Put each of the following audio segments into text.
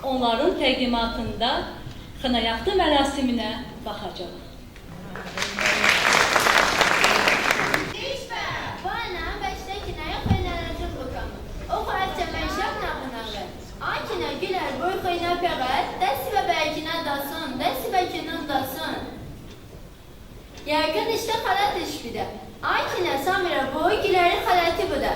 Onların təqdimatında xınayaxtı mərasiminə baxacaq. Yakın işte xalət işbidə. Ay kinə Samira boy güləri xaləti bu da.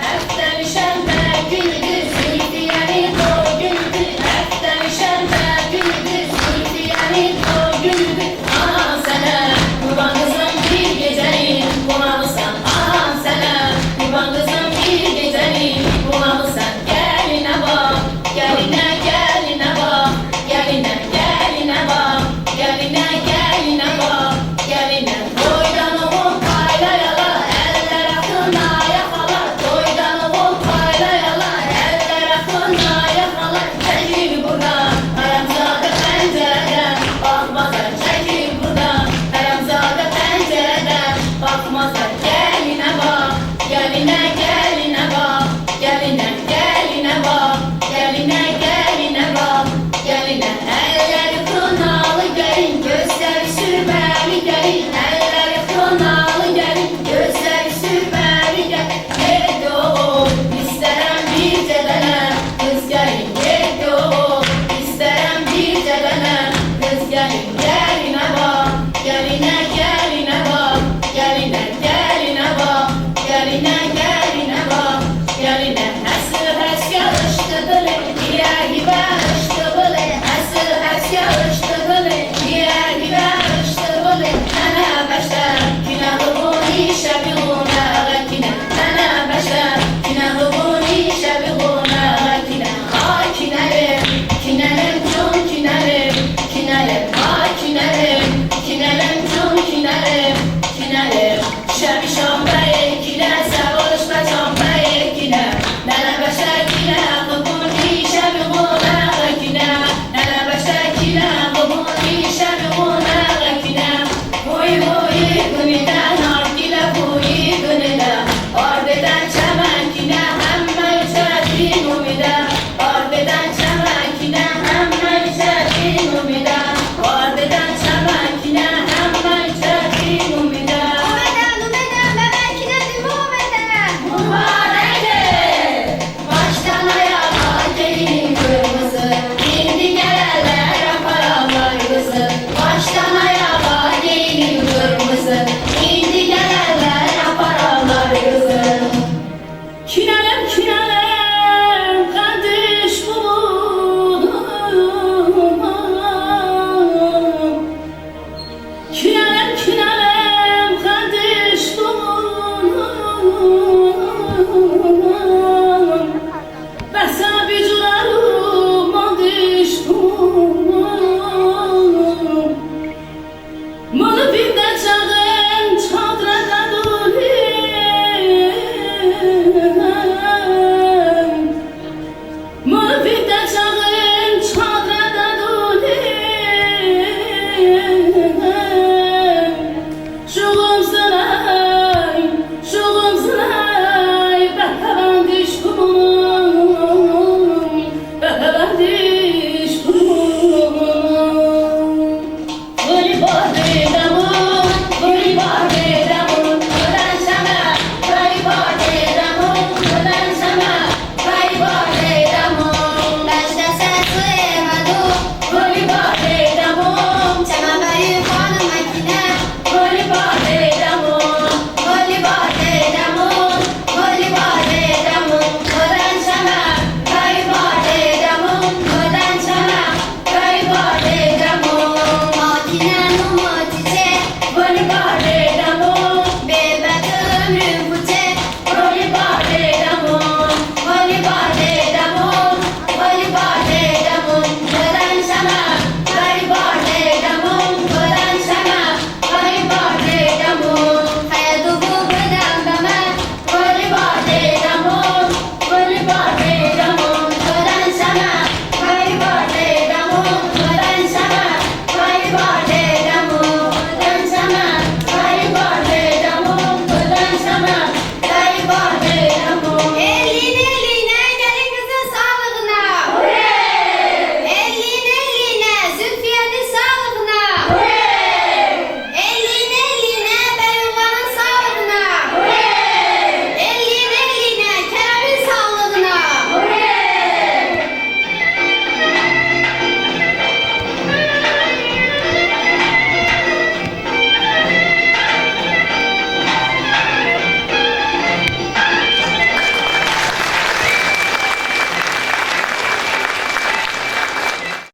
Həftə şənbə gündür, zülfiyəni o gündür. Həftə şənbə gündür, zülfiyəni o gündür. Anam sənə, qurban qızım bir gecəlik qonağısan. Anam sənə, qurban qızım bir gecəlik qonağısan. Gəlinə bax, gəlinə, gəlinə bax, gəlinə, gəlinə bax, gəlinə, gəlinə bax, gəlinə. Toydan oğul paylayalar, əllər axına yaxalar. Toydan oğul paylayalar, əllər axına yaxalar. Çəkil buradan, hərəmzadə pəncərədən baxmazlar. Çəkil buradan, hərəmzadə pəncərədən baxmazlar. Gəlinə bax, gəlinə, gəlinə bax, gəlinə, gəlinə bax, gəlinə, gəlinə bax, gəlinə. Əlləri xınalı gəlin, gözləri sürməli gəlin. Əlləri xınalı gəlin, gözləri sürməli gəlin. Yedi oğul, istərəm bircə dənə qız gəlin. Yedi oğul, istərəm bircə dənə qız gəlin. Gəlinə bax, gəlinə, gəlinə bax, gəlinə, gəlinə bax, gəlinə, gəlinə bax, gəlinə. Həsr həs yarışdı bılı, dirəyi barışdı bılı. Həsr həs yarışdı bılı, dirəyi barışdı bılı. Nənə bəşər, günahımın işə bilunə qəkinə. Nənə bəşər, günahımın işə bilunə qəkinə. Ay kinəlim, kinəlim, cun kinəlim, kinəlim. Ay kinəlim, kinəlim, cun kinəlim, kinəlim. Şəbişan bəy kinə, səvuş bəcan bəy kinə. Nənə bəşər kinə, qıbun işə bilunə qəkinə. Nənə bəşər kinə, qıbun işə bilunə qəkinə. Huy huy qınıdan, argilə huy qınıdan. Ardedən çəmən kinə, həmmə üçədin umidə. Ardedən çəmən kinə, həmmə üçədin umidə. Ardedən çəmən kinə, həmmə üçədin umidə. Mübarəkdir, başdan ayağa gelin kırmızı. İndi gələrlər apararlar qızı. Başdan ayağa gelin kırmızı. İndi gələrlər apararlar qızı. Kinəlim, kinəlim.